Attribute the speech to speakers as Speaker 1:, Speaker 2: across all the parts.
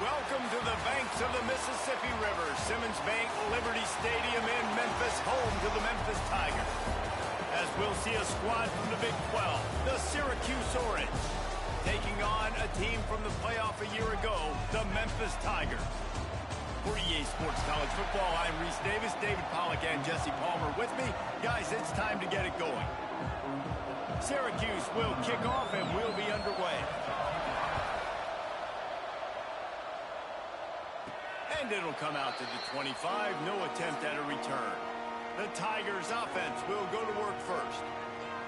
Speaker 1: Welcome to the banks of the Mississippi River, Simmons Bank Liberty Stadium in Memphis, home to the Memphis Tigers. As we'll see a squad from the Big 12, the Syracuse Orange, taking on a team from the playoff a year ago, the Memphis Tigers. For EA Sports College Football, I'm Reese Davis, David Pollack, and Jesse Palmer with me. Guys, it's time to get it going. Syracuse will kick off and we'll be underway. And it'll come out to the 25, no attempt at a return. The Tigers offense will go to work first.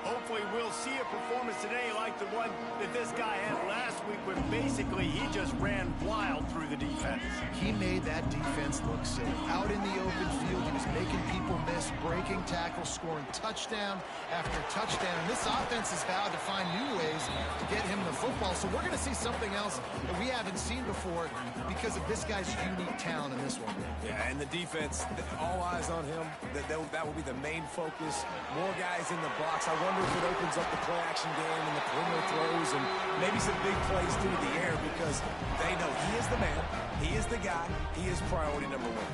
Speaker 1: Hopefully we'll see a performance today like the one that this guy had last week when basically he just ran wild through the defense.
Speaker 2: He made that defense look silly. Out in the open field, he was making people miss, breaking tackles, scoring touchdown after touchdown. And this offense has vowed to find new ways to get him the football. So we're going to see something else that we haven't seen before because of this guy's unique talent in this one.
Speaker 3: Yeah, and the defense, all eyes on him. That will be the main focus. More guys in the box. I wonder if it opens up the play-action game and the perimeter throws and maybe some big plays through the air because they know he is the man, he is the guy, he is priority number one.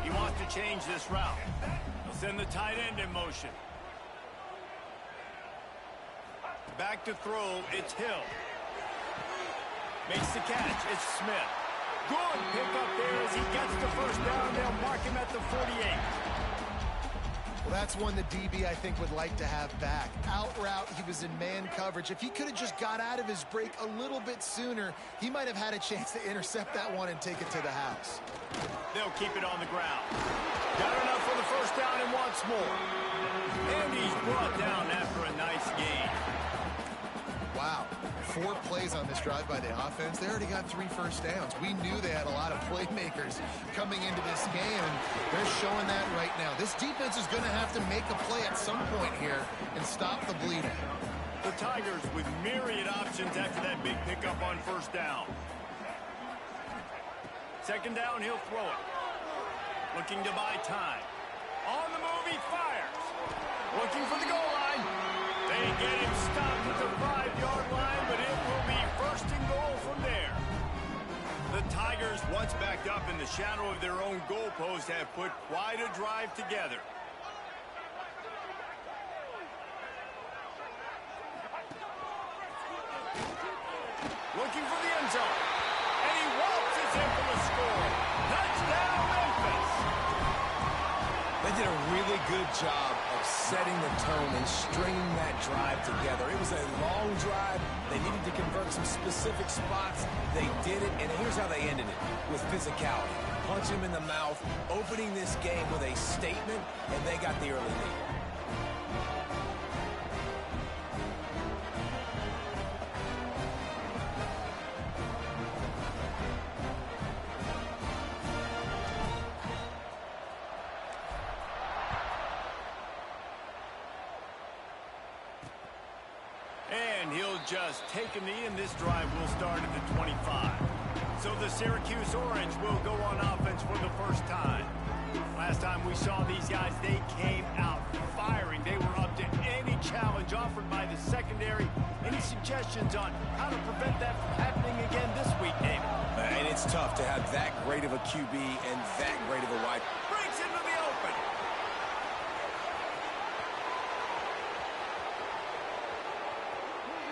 Speaker 1: He wants to change this route. He'll send the tight end in motion. Back to throw, it's Hill. Makes the catch, it's Smith. Good pick up there as he gets the first down. They'll mark him at the 48.
Speaker 2: Well, that's one the DB, I think, would like to have back. Out route, he was in man coverage. If he could have just got out of his break a little bit sooner, he might have had a chance to intercept that one and take it to the house.
Speaker 1: They'll keep it on the ground. Got enough for the first down and wants more. And he's brought down after a nice gain.
Speaker 2: Wow. 4 plays on this drive by the offense. They already got 3 first downs. We knew they had a lot of playmakers coming into this game, and they're showing that right now. This defense is going to have to make a play at some point here and stop the bleeding.
Speaker 1: The Tigers with myriad options after that big pickup on first down. Second down, he'll throw it. Looking to buy time. On the move, he fires. Looking for the goal line. They get him stopped at the 5-yard line, but it will be first and goal from there. The Tigers, once backed up in the shadow of their own goalpost, have put quite a drive together. Looking for the end zone. And he waltzes in for the score. Touchdown, Memphis!
Speaker 3: They did a really good job of setting the tone and stringing that drive together. It was a long drive. They needed to convert some specific spots. They did it, and here's how they ended it, with physicality. Punch him in the mouth, opening this game with a statement, and they got the early lead.
Speaker 1: And he'll just take a knee, and this drive will start at the 25. So the Syracuse Orange will go on offense for the first time. Last time we saw these guys, they came out firing. They were up to any challenge offered by the secondary. Any suggestions on how to prevent that from happening again this week, David?
Speaker 3: And it's tough to have that great of a QB and that great of a wide.
Speaker 1: Breaks into the open.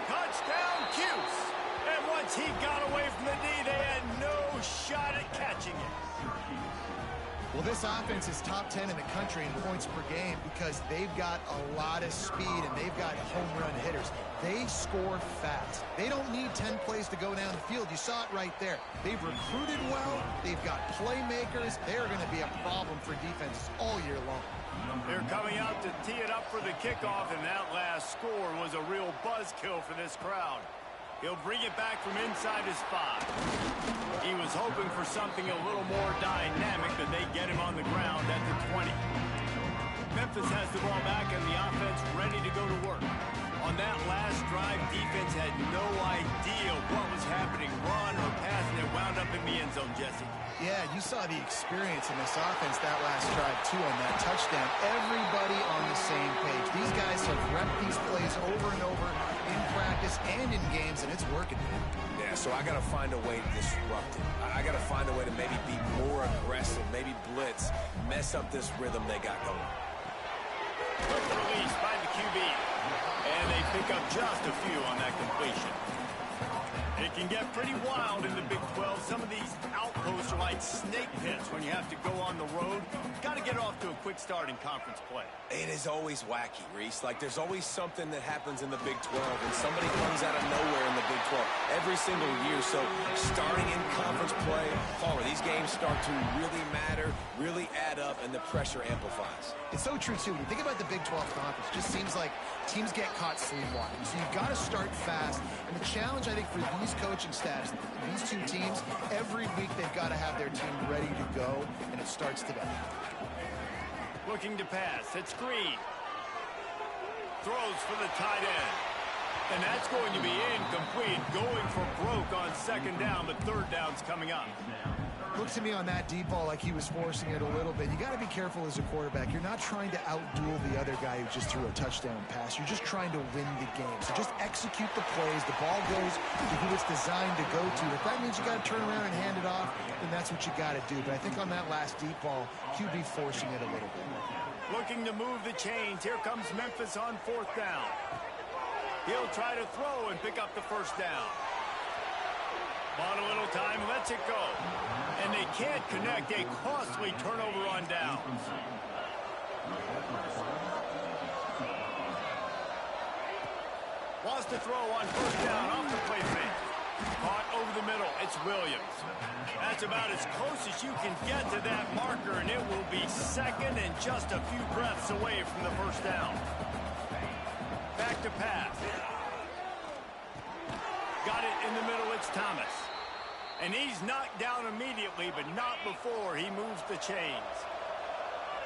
Speaker 1: Touchdown, Cuse. And once he got away from the knee, they had no shot at catching it.
Speaker 2: Well, this offense is top 10 in the country in points per game because they've got a lot of speed and they've got home run hitters. They score fast. They don't need 10 plays to go down the field. You saw it right there. They've recruited well. They've got playmakers. They're going to be a problem for defenses all year long.
Speaker 1: They're coming out to tee it up for the kickoff, and that last score was a real buzzkill for this crowd. He'll bring it back from inside his 5. He was hoping for something a little more dynamic, but they get him on the ground at the 20. Memphis has the ball back and the offense ready to go to work. On that last drive, defense had no idea what was happening, run or pass, and it wound up in the end zone, Jesse.
Speaker 2: Yeah, you saw the experience in this offense that last drive, too, on that touchdown. Everybody on the same page. These guys have repped these plays over and over in practice practice and in games, and it's working.
Speaker 3: Yeah, so I got to find a way to disrupt it. I got to find a way to maybe be more aggressive, maybe blitz, mess up this rhythm they got going.
Speaker 1: Quick release by the QB. And they pick up just a few on that completion. It can get pretty wild in the Big 12. Some of these outposts are like snake pits when you have to go on the road. Got to get off to a quick start in conference play.
Speaker 3: It is always wacky, Reese. Like, there's always something that happens in the Big 12, and somebody comes out of nowhere in the Big 12 every single year. So starting in conference play, Palmer, these games start to really matter, really add up, and the pressure amplifies.
Speaker 2: It's so true, too. When you think about the Big 12 conference, it just seems like teams get caught sleepwalking. So you've got to start fast. And the challenge, I think, for these coaching staffs, these two teams, every week they've got to have their team ready to go, and it starts today.
Speaker 1: Looking to pass. It's Green. Throws for the tight end. And that's going to be incomplete. Going for broke on second down, but third down's coming up.
Speaker 2: Looks to me on that deep ball like he was forcing it a little bit. You got to be careful as a quarterback. You're not trying to outduel the other guy who just threw a touchdown pass. You're just trying to win the game. So just execute the plays. The ball goes to who it's designed to go to. If that means you got to turn around and hand it off, then that's what you got to do. But I think on that last deep ball, QB forcing it a little bit.
Speaker 1: Looking to move the chains. Here comes Memphis on fourth down. He'll try to throw and pick up the first down. Bought a little time, lets it go. And they can't connect. A costly turnover on downs. Wants to throw on first down off the play fake. Caught over the middle. It's Williams. That's about as close as you can get to that marker, and it will be second and just a few breaths away from the first down. Back to pass. Got it in the middle. It's Thomas. And he's knocked down immediately, but not before he moves the chains.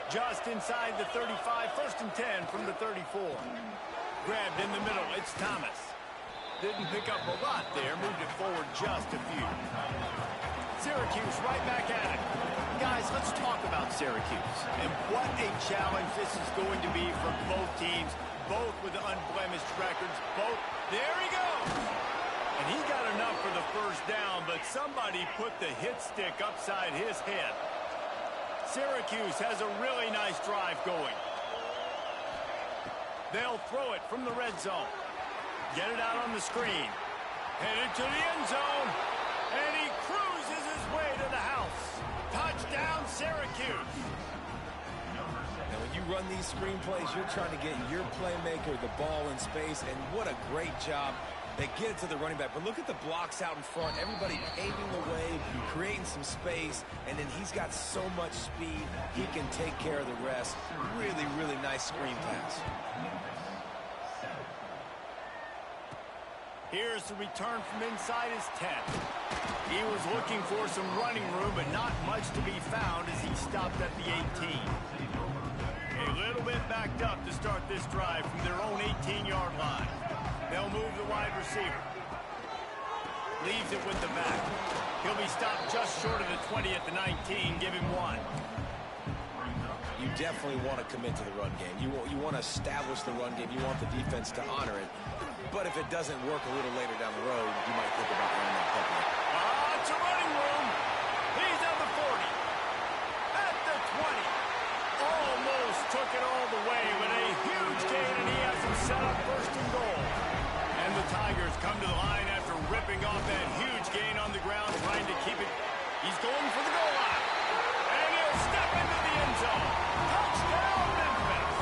Speaker 1: Just inside the 35, first and 10 from the 34. Grabbed in the middle. It's Thomas. Didn't pick up a lot there. Moved it forward just a few. Syracuse right back at it. Guys, let's talk about Syracuse. And what a challenge this is going to be for both teams. Both with unblemished records. Both. There he goes. And he got enough for the first down, but somebody put the hit stick upside his head. Syracuse has a really nice drive going. They'll throw it from the red zone. Get it out on the screen. Headed to the end zone. And he cruises his way to the house. Touchdown, Syracuse.
Speaker 3: Now, when you run these screen plays, you're trying to get your playmaker the ball in space, and what a great job. They get it to the running back, but look at the blocks out in front. Everybody paving the way, creating some space, and then he's got so much speed, he can take care of the rest. Really, really nice screen pass.
Speaker 1: Here's the return from inside his 10. He was looking for some running room, but not much to be found as he stopped at the 18. A little bit backed up to start this drive from their own 18-yard line. They'll move the wide receiver. Leaves it with the back. He'll be stopped just short of the 20 at the 19. Give him one.
Speaker 3: You definitely want to commit to the run game. You want to establish the run game. You want the defense to honor it. But if it doesn't work a little later down the road, you might think about running that puppy.
Speaker 1: It's a running room. He's at the 40. At the 20. Almost took it all the way, but a huge gain, and he has him set up first and goal. And the Tigers come to the line after ripping off that huge gain on the ground, trying to keep it. He's going for the goal line. And he'll step into the end zone. Touchdown, Memphis.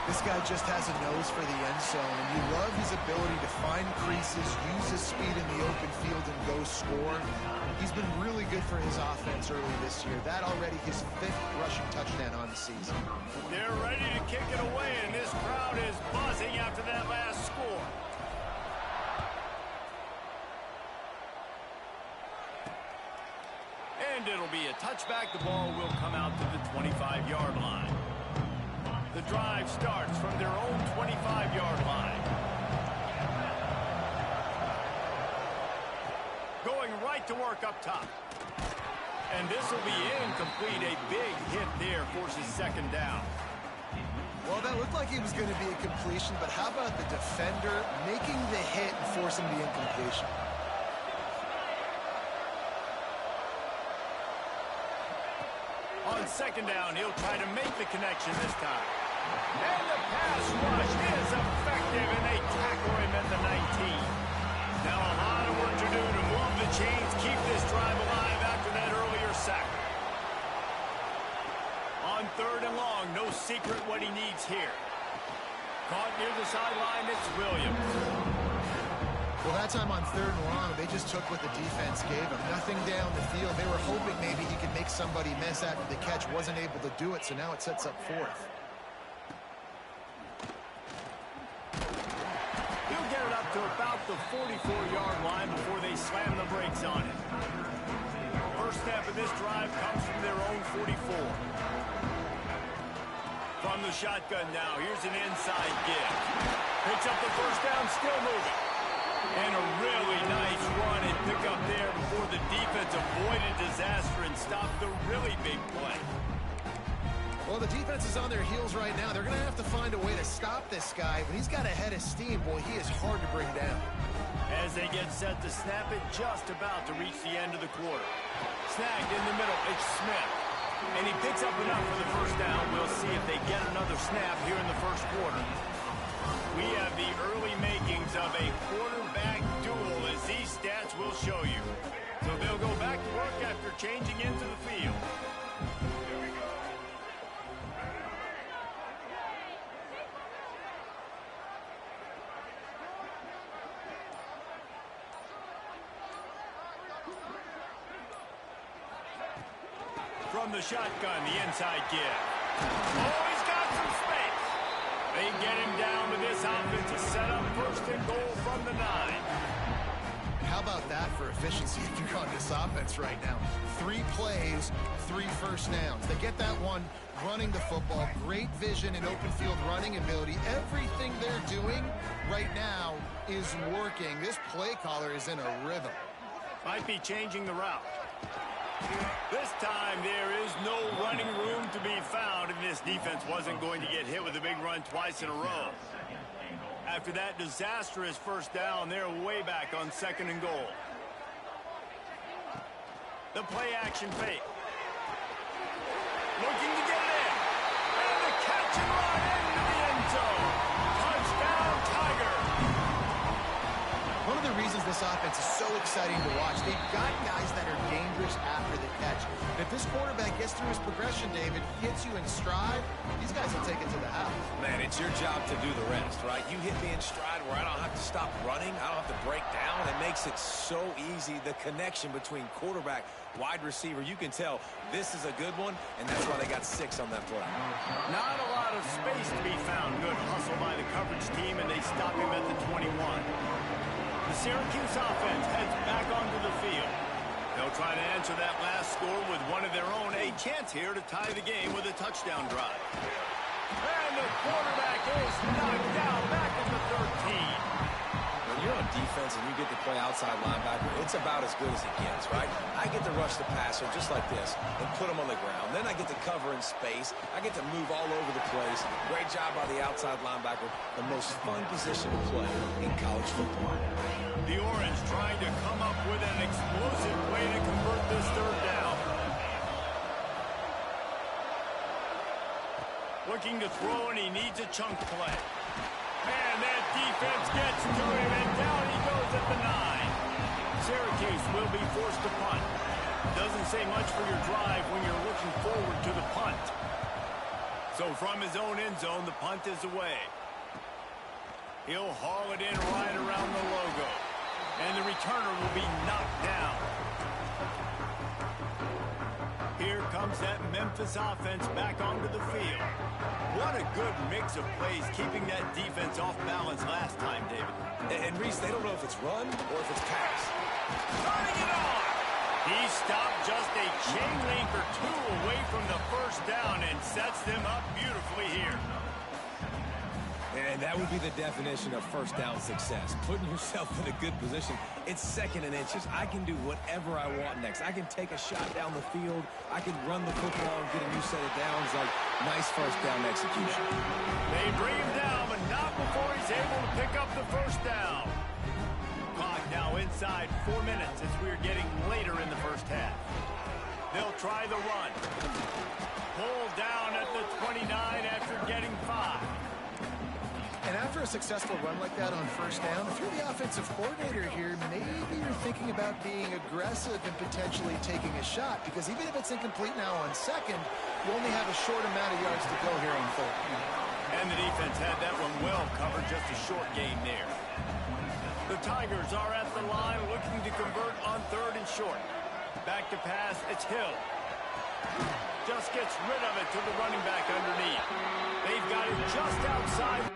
Speaker 2: This guy just has a nose for the end zone, and you love his ability to find creases, use his speed in the open field, and go score. He's been really good for his offense early this year. That already his 5th rushing touchdown on the season.
Speaker 1: They're ready to kick it away, and this crowd is buzzing after that last score. And it'll be a touchback. The ball will come out to the 25-yard line. The drive starts from their own 25-yard line. Going right to work up top. And this will be incomplete. A big hit there forces second down.
Speaker 2: Well, that looked like it was going to be a completion, but how about the defender making the hit and forcing the incompletion?
Speaker 1: On second down, he'll try to make the connection this time. And the pass rush is effective, and they tackle him at the 19. Now a lot of work to do to move the chains, keep this drive alive after that earlier sack. On third and long, no secret what he needs here. Caught near the sideline, it's Williams.
Speaker 2: Well, that time on third and long, they just took what the defense gave him. Nothing down the field. They were hoping maybe he could make somebody miss after the catch. Wasn't able to do it, so now it sets up fourth.
Speaker 1: He'll get it up to about the 44-yard line before they slam the brakes on it. First snap of this drive comes from their own 44. From the shotgun now, here's an inside give. Picks up the first down, still moving. And a really nice run and pick up there before the defense avoided disaster and stopped the really big play.
Speaker 2: Well, the defense is on their heels right now. They're going to have to find a way to stop this guy, but he's got a head of steam. Boy, he is hard to bring down.
Speaker 1: As they get set to snap it, just about to reach the end of the quarter. Snagged in the middle, it's Smith. And he picks up enough for the first down. We'll see if they get another snap here in the first quarter. We have the early makings of a quarterback duel, as these stats will show you. So they'll go back to work after changing into the field. From the shotgun, the inside give. Oh, he's got some space. They get him down to this offense to set up first and goal from the 9.
Speaker 2: How about that for efficiency if you're on this offense right now? 3 plays, 3 first downs. They get that one running the football, great vision and open field running ability. Everything they're doing right now is working. This play caller is in a rhythm.
Speaker 1: Might be changing the route. This time there is no running room to be found, and this defense wasn't going to get hit with a big run twice in a row. After that disastrous first down, they're way back on second and goal. The play action fake. Looking to get it in. And the catch and run into the end zone. Touchdown, Tiger.
Speaker 2: One of the reasons this offense is so exciting to watch, they've got guys that are dangerous after the catch. If this quarterback gets through his progression, David, gets you in stride, these guys will take it to the house.
Speaker 3: Man, it's your job to do the rest, right? You hit me in stride where I don't have to stop running. I don't have to break down. It makes it so easy. The connection between quarterback, wide receiver, you can tell this is a good one, and that's why they got 6 on that play.
Speaker 1: Not a lot of space to be found. Good hustle by the coverage team, and they stop him at the 21. The Syracuse offense heads back onto the field. They'll try to answer that last score with one of their own. A chance here to tie the game with a touchdown drive. And the quarterback is knocked down back at the 13.
Speaker 3: When you're on defense and you get to play outside linebacker, it's about as good as it gets, right? I get to rush the passer just like this and put him on the ground. Then I get to cover in space. I get to move all over the place. Great job by the outside linebacker. The most fun position to play in college football.
Speaker 1: The Orange trying to come up with an explosive way to convert this third down. Looking to throw, and he needs a chunk play. And that defense gets to him, and down he goes at the 9. Syracuse will be forced to punt. Doesn't say much for your drive when you're looking forward to the punt. So from his own end zone, the punt is away. He'll haul it in right around the logo. And the returner will be knocked down. Here comes that Memphis offense back onto the field. What a good mix of plays, keeping that defense off balance last time, David.
Speaker 3: And Reese, they don't know if it's run or if it's pass.
Speaker 1: Turning it on! He stopped just a chain link or 2 away from the first down and sets them up beautifully here.
Speaker 3: And that would be the definition of first down success. Putting yourself in a good position. It's second and inches. I can do whatever I want next. I can take a shot down the field. I can run the football and get a new set of downs. Like, nice first down execution.
Speaker 1: They bring him down, but not before he's able to pick up the first down. Clock now inside 4 minutes as we're getting later in the first half. They'll try the run. Pulled down at the 29 after getting 5.
Speaker 2: And after a successful run like that on first down, if you're the offensive coordinator here, maybe you're thinking about being aggressive and potentially taking a shot, because even if it's incomplete now on second, you only have a short amount of yards to go here on third.
Speaker 1: And the defense had that one well covered, just a short gain there. The Tigers are at the line looking to convert on third and short. Back to pass, it's Hill. Just gets rid of it to the running back underneath. They've got it just outside.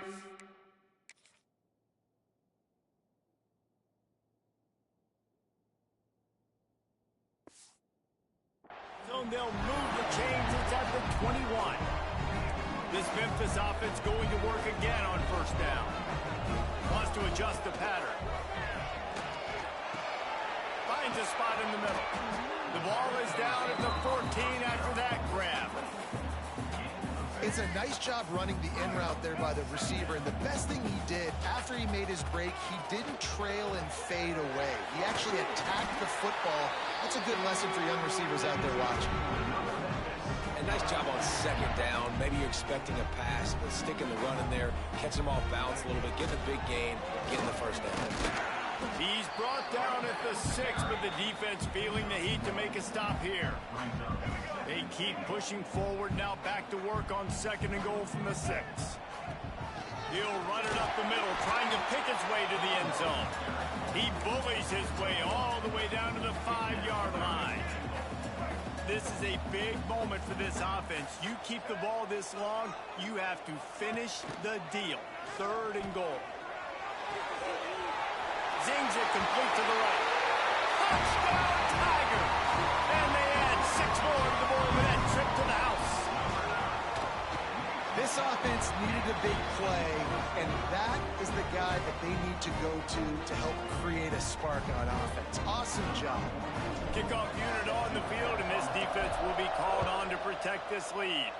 Speaker 1: So they'll move the chains. It's at the 21. This Memphis offense going to work again on first down. Wants to adjust the pattern. Finds a spot in the middle. The ball is down at the 14 after that grab.
Speaker 2: It's a nice job running the in route there by the receiver, and the best thing he did after he made his break, he didn't trail and fade away. He actually attacked the football. That's a good lesson for young receivers out there watching.
Speaker 3: And nice job on second down. Maybe you're expecting a pass, but sticking the run in there, catching them off balance a little bit, getting a big gain, getting the first down.
Speaker 1: He's brought down at the 6, but the defense feeling the heat to make a stop here. They keep pushing forward, now back to work on second and goal from the 6. He'll run it up the middle, trying to pick his way to the end zone. He bullies his way all the way down to the 5-yard line. This is a big moment for this offense. You keep the ball this long, you have to finish the deal. Third and goal. Zings it complete to the right. Touchdown, Tiger! And they add 6 more to the board with that trip to the house.
Speaker 2: This offense needed a big play, and that is the guy that they need to go to help create a spark on offense. Awesome job.
Speaker 1: Kickoff unit on the field, and this defense will be called on to protect this lead.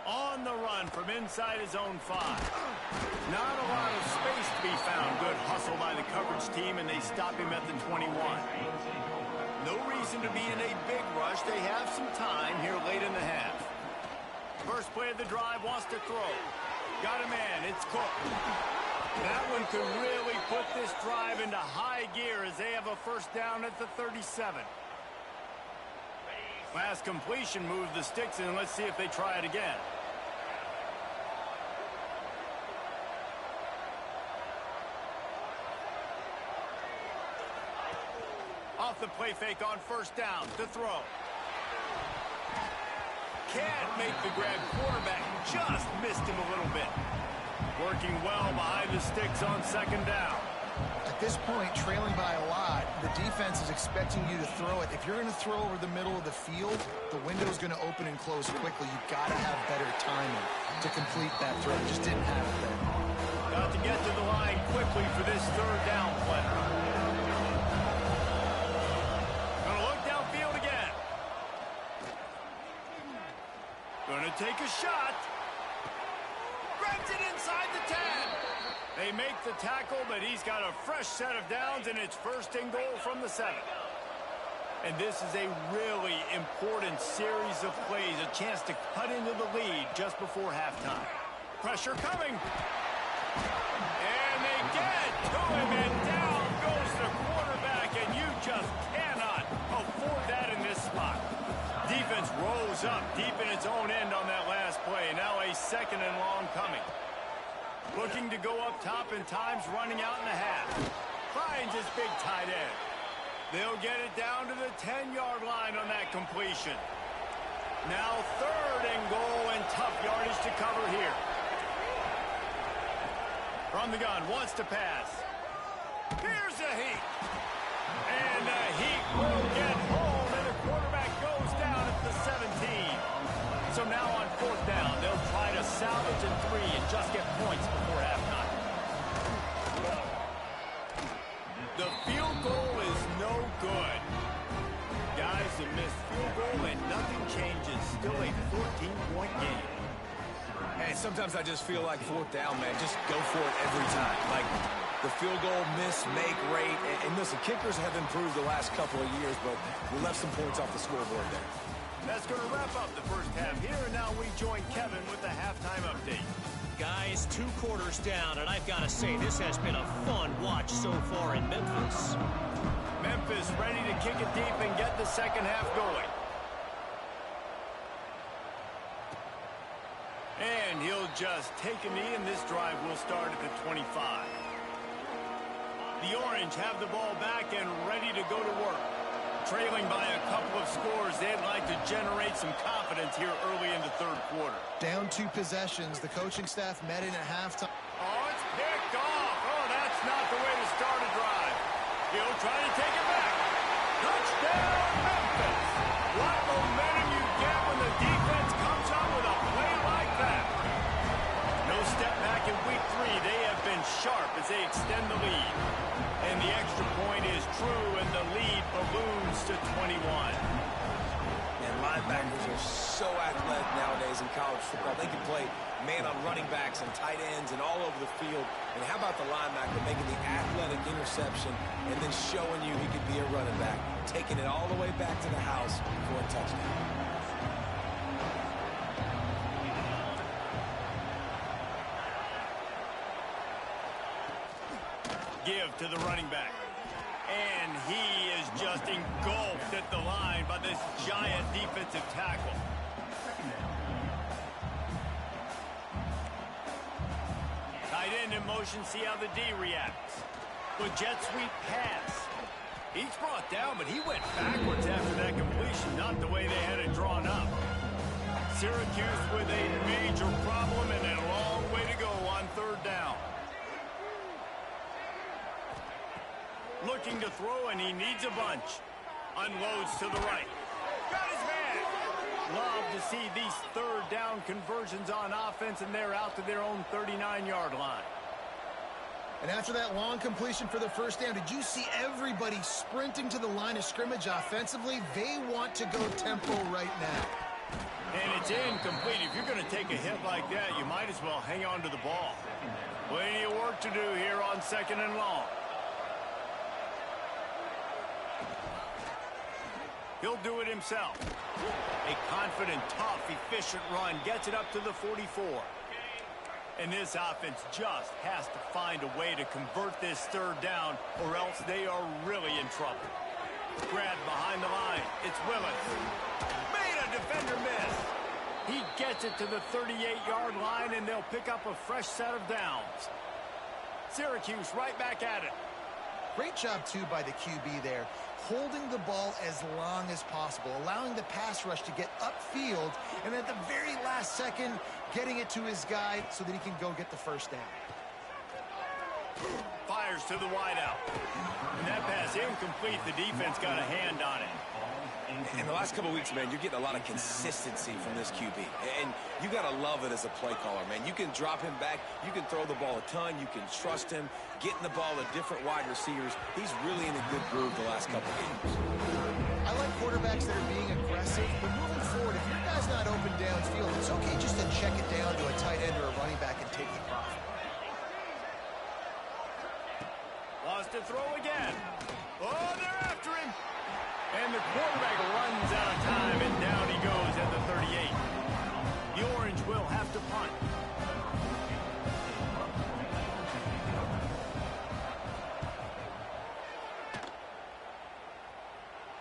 Speaker 1: On the run from inside his own 5. Not a lot of space to be found. Good hustle by the coverage team, and they stop him at the 21. No reason to be in a big rush. They have some time here late in the half. First play of the drive, wants to throw. Got a man, it's Cook. That one could really put this drive into high gear as they have a first down at the 37. Last completion moved the sticks in. Let's see if they try it again. Off the play fake on first down to throw. Can't make the grab. Quarterback just missed him a little bit. Working well behind the sticks on second down.
Speaker 2: At this point, trailing by a lot, the defense is expecting you to throw it. If you're going to throw over the middle of the field, the window's going to open and close quickly. You've got to have better timing to complete that throw. Just didn't have it there.
Speaker 1: Got to get to the line quickly for this third down play. Gonna look downfield again. Gonna take a shot. Grabs it inside the 10. They make the tackle, but he's got a fresh set of downs, and it's first and goal from the 7. And this is a really important series of plays, a chance to cut into the lead just before halftime. Pressure coming. And they get to him, and down goes the quarterback, and you just cannot afford that in this spot. Defense rose up deep in its own end on that last play. Now a second and long coming. Looking to go up top, and time's running out in the half. Finds his big tight end. They'll get it down to the 10-yard line on that completion. Now third and goal, and tough yardage to cover here. From the gun, wants to pass. Here's the heat. And the heat will get home, and the quarterback goes down at the 17. So now on fourth down, they'll try to set salvage a 3 and just get points before halftime. The field goal is no good. Guys, a missed field goal and nothing changes. Still a 14-point game.
Speaker 3: Hey, sometimes I just feel like fourth down, man. Just go for it every time. Like the field goal miss, make rate. And listen, kickers have improved the last couple of years, but we left some points off the scoreboard there.
Speaker 1: That's going to wrap up the first half here, and now we join Kevin with the halftime update.
Speaker 4: Guys, 2 quarters down, and I've got to say, this has been a fun watch so far in Memphis.
Speaker 1: Memphis ready to kick it deep and get the second half going. And he'll just take a knee, and this drive will start at the 25. The Orange have the ball back and ready to go to work. Trailing by a couple of scores, they'd like to generate some confidence here early in the third quarter.
Speaker 2: Down 2 possessions. The coaching staff met in at halftime.
Speaker 1: Oh, it's picked off. Oh, that's not the way to start a drive. He'll try to take it back. Touchdown, Memphis. What momentum you get when the defense comes out with a play like that. No step back in week 3. They have been sharp as they extend the lead. And the extra point is true, and the lead balloons to 21.
Speaker 3: And linebackers are so athletic nowadays in college football. They can play man on running backs and tight ends and all over the field. And how about the linebacker making the athletic interception and then showing you he could be a running back, taking it all the way back to the house for a touchdown.
Speaker 1: Give to the running back. And he is just engulfed at the line by this giant defensive tackle. Tight end in motion, see how the D reacts. With jet sweep pass. He's brought down, but he went backwards after that completion, not the way they had it drawn up. Syracuse with a major problem and a long way to go on third down. Looking to throw, and he needs a bunch. Unloads to the right. Got his man. Love to see these third down conversions on offense, and they're out to their own 39-yard line.
Speaker 2: And after that long completion for the first down, did you see everybody sprinting to the line of scrimmage offensively? They want to go tempo right now.
Speaker 1: And it's incomplete. If you're going to take a hit like that, you might as well hang on to the ball. Plenty of work to do here on second and long. He'll do it himself. A confident, tough, efficient run gets it up to the 44. And this offense just has to find a way to convert this third down, or else they are really in trouble. Grabbed behind the line. It's Willis. Made a defender miss. He gets it to the 38-yard line, and they'll pick up a fresh set of downs. Syracuse right back at it.
Speaker 2: Great job, too, by the QB there, holding the ball as long as possible, allowing the pass rush to get upfield, and at the very last second, getting it to his guy so that he can go get the first down.
Speaker 1: Fires to the wideout. And that pass incomplete. The defense got a hand on it.
Speaker 3: In the last couple of weeks, man, you're getting a lot of consistency from this QB. And you got to love it as a play caller, man. You can drop him back. You can throw the ball a ton. You can trust him, getting the ball to different wide receivers. He's really in a good groove the last couple of games.
Speaker 2: I like quarterbacks that are being aggressive, but moving forward, if your guy's not open downfield, it's okay just to check it down to a tight end or a running back and take the profit.
Speaker 1: Lost to throw again. Oh, they're after him. And the quarterback runs out of time, and down he goes at the 38. The Orange will have to punt.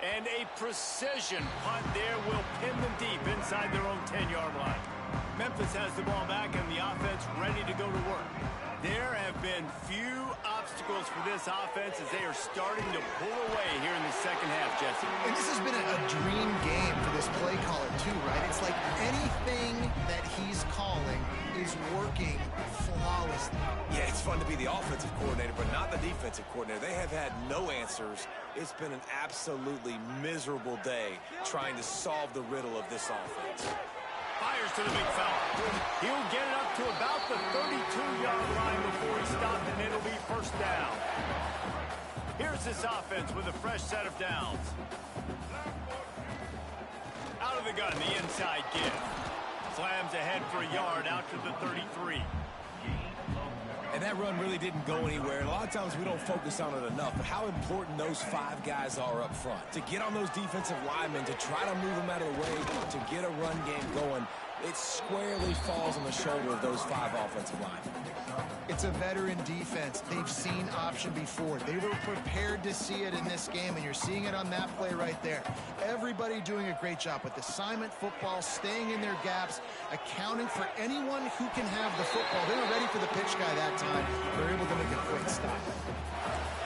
Speaker 1: And a precision punt there will pin them deep inside their own 10-yard line. Memphis has the ball back, and the offense ready to go to work. There have been few obstacles for this offense as they are starting to pull away here in the second half, Jesse.
Speaker 2: And this has been a dream game for this play caller, too, right? It's like anything that he's calling is working flawlessly.
Speaker 3: Yeah, it's fun to be the offensive coordinator, but not the defensive coordinator. They have had no answers. It's been an absolutely miserable day trying to solve the riddle of this offense.
Speaker 1: Fires to the big fella. He'll get it up to about the 32-yard line before he stopped, and it'll be first down. Here's this offense with a fresh set of downs. Out of the gun, the inside give. Slams ahead for a yard out to the 33.
Speaker 3: And that run really didn't go anywhere. And a lot of times we don't focus on it enough, but how important those 5 guys are up front. To get on those defensive linemen, to try to move them out of the way, to get a run game going, it squarely falls on the shoulder of those 5 offensive linemen.
Speaker 2: It's a veteran defense. They've seen option before. They were prepared to see it in this game, and you're seeing it on that play right there. Everybody doing a great job with assignment football, staying in their gaps, accounting for anyone who can have the football. They were ready for the pitch guy that time. They're able to make a quick stop.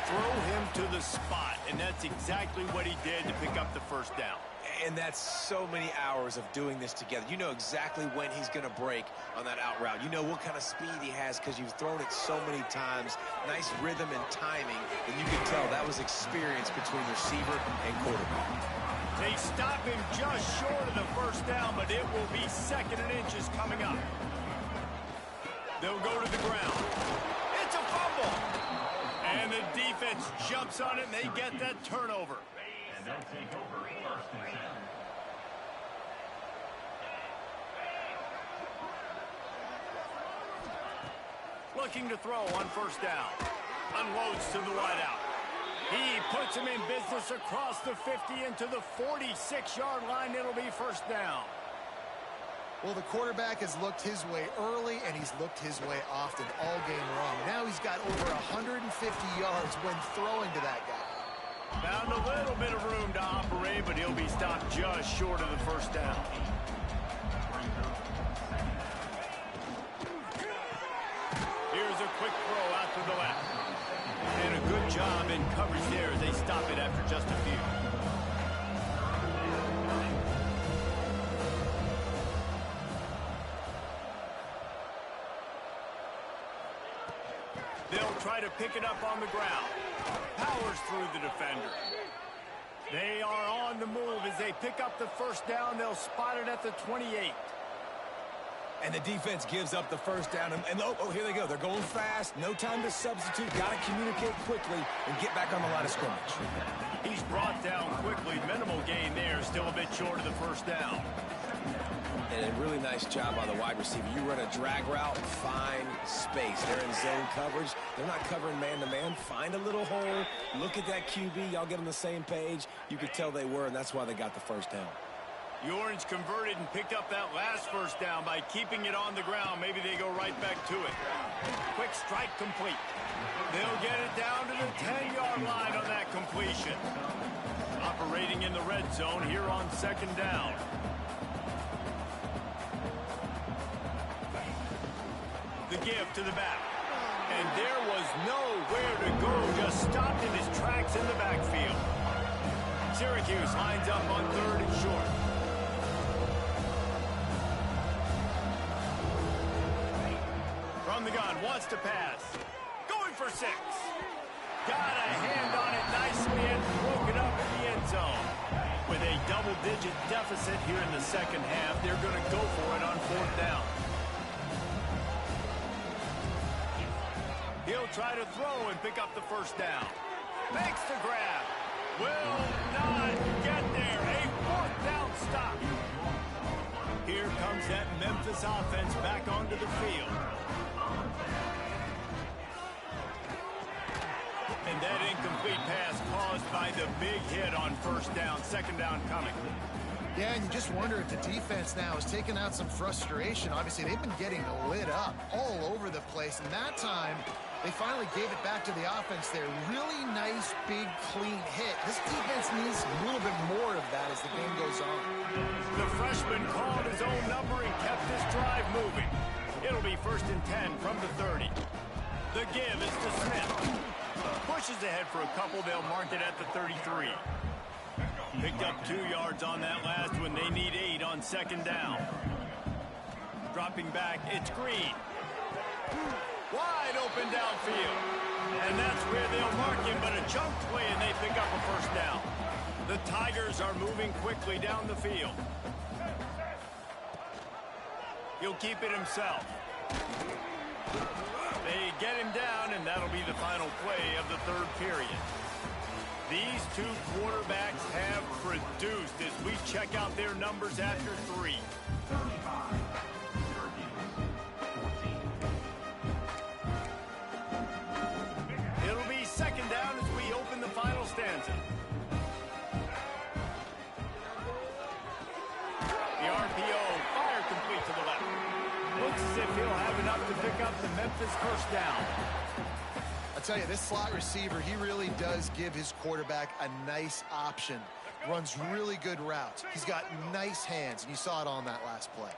Speaker 1: Throw him to the spot, and that's exactly what he did to pick up the first down.
Speaker 3: And that's so many hours of doing this together. You know exactly when he's going to break on that out route. You know what kind of speed he has because you've thrown it so many times. Nice rhythm and timing. And you can tell that was experience between receiver and quarterback.
Speaker 1: They stop him just short of the first down, but it will be 2nd and inches coming up. They'll go to the ground. It's a fumble. And the defense jumps on it, and they get that turnover. And they'll take over 1st and 10. Looking to throw on first down. Unloads to the wideout. He puts him in business across the 50 into the 46-yard line. It'll be first down.
Speaker 2: Well, the quarterback has looked his way early, and he's looked his way often all game long. Now he's got over 150 yards when throwing to that guy.
Speaker 1: Found a little bit of room to operate, but he'll be stopped just short of the first down. Here's a quick throw out to the left. And a good job in coverage there as they stop it after just a few. They'll try to pick it up on the ground. Powers through the defender. They are on the move as they pick up the first down. They'll spot it at the 28.
Speaker 3: And the defense gives up the first down. And oh, here they go. They're going fast. No time to substitute. Got to communicate quickly and get back on the line of scrimmage.
Speaker 1: He's brought down quickly. Minimal gain there. Still a bit short of the first down.
Speaker 3: And a really nice job by the wide receiver. You run a drag route, find space. They're in zone coverage. They're not covering man-to-man. Find a little hole. Look at that QB. Y'all get on the same page. You could tell they were, and that's why they got the first down.
Speaker 1: The Orange converted and picked up that last first down by keeping it on the ground. Maybe they go right back to it. Quick strike complete. They'll get it down to the 10-yard line on that completion. Operating in the red zone here on 2nd down. The give to the back. And there was nowhere to go, just stopped in his tracks in the backfield. Syracuse lines up on 3rd and short. From the gun, wants to pass. Going for 6. Got a hand on it nicely and broke it up in the end zone. With a double-digit deficit here in the 2nd half, they're going to go for it on 4th down. He'll try to throw and pick up the first down. Makes the grab. Will not get there. A 4th down stop. Here comes that Memphis offense back onto the field. And that incomplete pass caused by the big hit on first down. 2nd down coming.
Speaker 2: Yeah, and you just wonder if the defense now is taking out some frustration. Obviously, they've been getting lit up all over the place. And that time, they finally gave it back to the offense there. Really nice, big, clean hit. This defense needs a little bit more of that as the game goes on.
Speaker 1: The freshman called his own number and kept this drive moving. It'll be 1st and 10 from the 30. The give is to Smith. Pushes ahead for a couple. They'll mark it at the 33. Picked up 2 yards on that last one. They need 8 on 2nd down. Dropping back, it's Green. Wide open downfield. And that's where they'll mark him, but a chunk play and they pick up a first down. The Tigers are moving quickly down the field. He'll keep it himself. They get him down, and that'll be the final play of the third period. These two quarterbacks have produced as we check out their numbers after 3. It'll be second down as we open the final stanza. The RPO, fire complete to the left. Looks as if he'll have enough to pick up the Memphis first down.
Speaker 2: I'll tell you, this slot receiver, he really does give his quarterback a nice option. Runs really good routes. He's got nice hands, and you saw it on that last play.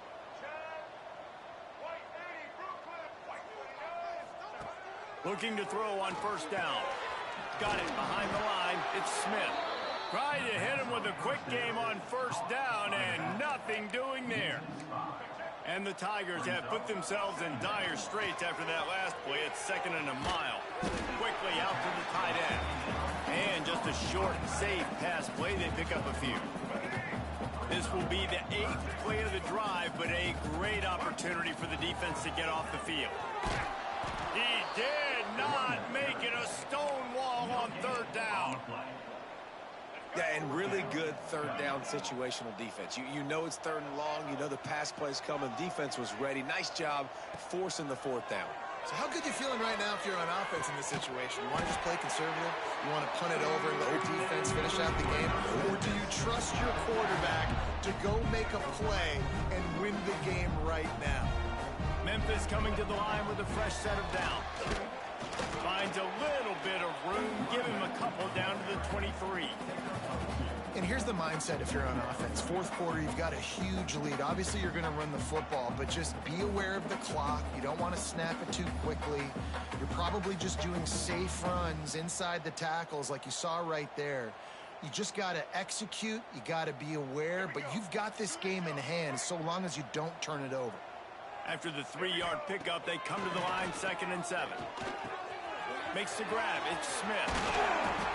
Speaker 1: Looking to throw on first down. Got it behind the line. It's Smith. Trying to hit him with a quick game on first down, and nothing doing there. And the Tigers have put themselves in dire straits after that last play. It's 2nd and a mile. Quickly out to the tight end. And just a short, safe pass play. They pick up a few. This will be the 8th play of the drive, but a great opportunity for the defense to get off the field. He did not make it a stone wall on third down.
Speaker 3: Yeah, and really good third down situational defense. You know it's 3rd and long. You know the pass play's coming. Defense was ready. Nice job forcing the 4th down.
Speaker 2: So how good you feeling right now if you're on offense in this situation? You want to just play conservative? You want to punt it over and let your defense finish out the game? Or do you trust your quarterback to go make a play and win the game right now?
Speaker 1: Memphis coming to the line with a fresh set of downs. Finds a little bit of room. Give him a couple down to the 23.
Speaker 2: And here's the mindset if you're on offense. 4th quarter, you've got a huge lead. Obviously, you're going to run the football, but just be aware of the clock. You don't want to snap it too quickly. You're probably just doing safe runs inside the tackles like you saw right there. You just got to execute. You got to be aware, but you've got this game in hand so long as you don't turn it over.
Speaker 1: After the 3-yard pickup, they come to the line 2nd and 7. Makes the grab. It's Smith.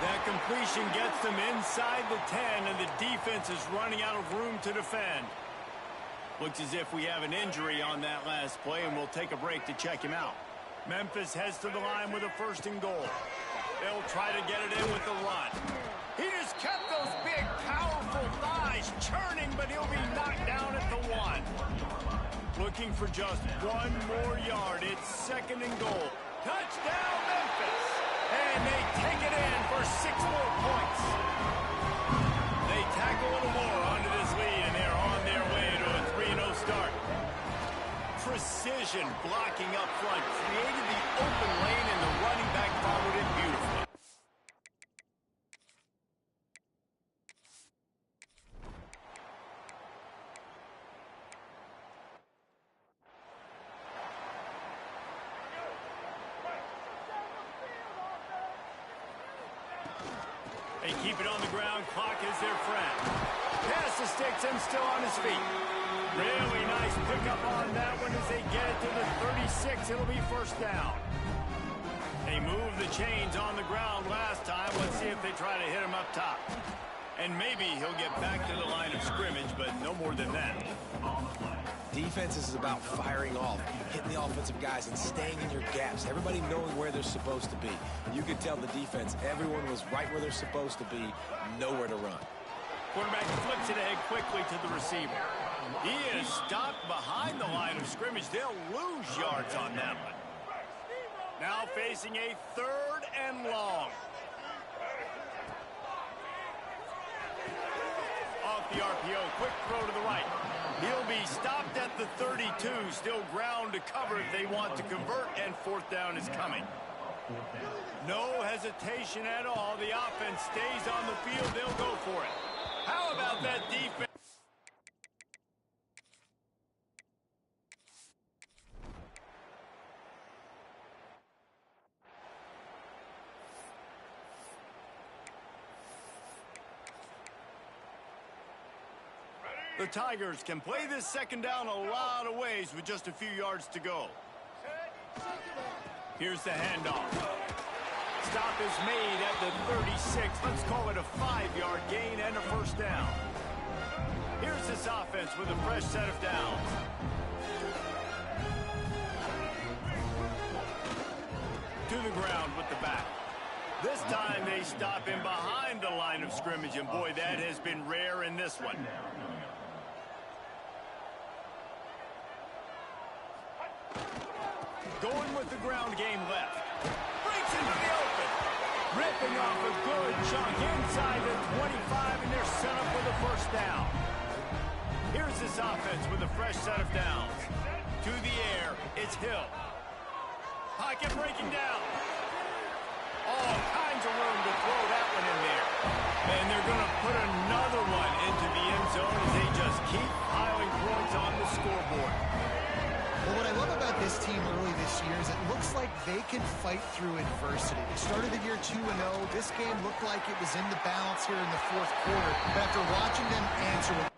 Speaker 1: That completion gets them inside the 10, and the defense is running out of room to defend. Looks as if we have an injury on that last play, and we'll take a break to check him out. Memphis heads to the line with a 1st and goal. They'll try to get it in with the run. He just kept those big, powerful thighs churning, but he'll be knocked down at the 1. Looking for just 1 more yard. It's 2nd and goal. Touchdown, Memphis! And they take it in for 6 more points. They tack a little more onto this lead, and they're on their way to a 3-0 start. Precision blocking up front created the open lane, and the running back followed it beautifully. They keep it on the ground. Clock is their friend. Pass the sticks and still on his feet. Really nice pickup on that one as they get it to the 36. It'll be first down. They moved the chains on the ground last time. Let's see if they try to hit him up top. And maybe he'll get back to the line of scrimmage, but no more than that.
Speaker 3: Defense is about firing off, hitting the offensive guys, and staying in your gaps. Everybody knowing where they're supposed to be. You could tell the defense, everyone was right where they're supposed to be, nowhere to run.
Speaker 1: Quarterback flips it ahead quickly to the receiver. He is stopped behind the line of scrimmage. They'll lose yards on that one. Now facing a 3rd and long. Off the RPO, quick throw to the right. He'll be stopped at the 32, still ground to cover if they want to convert, and 4th down is coming. No hesitation at all. The offense stays on the field. They'll go for it. How about that defense? The Tigers can play this 2nd down a lot of ways with just a few yards to go. Here's the handoff. Stop is made at the 36. Let's call it a 5-yard gain and a first down. Here's this offense with a fresh set of downs. To the ground with the back. This time they stop him behind the line of scrimmage, and boy, that has been rare in this one. Going with the ground game left. Breaks into the open. Ripping off a good chunk inside the 25, and they're set up with a first down. Here's this offense with a fresh set of downs. To the air, it's Hill. Pocket breaking down. All kinds of room to throw that one in there. And they're going to put another one into the end zone as they just keep piling points on the scoreboard.
Speaker 2: Well, what I love about this team early this year is it looks like they can fight through adversity. They started the year 2-0. This game looked like it was in the balance here in the fourth quarter. But after watching them answer with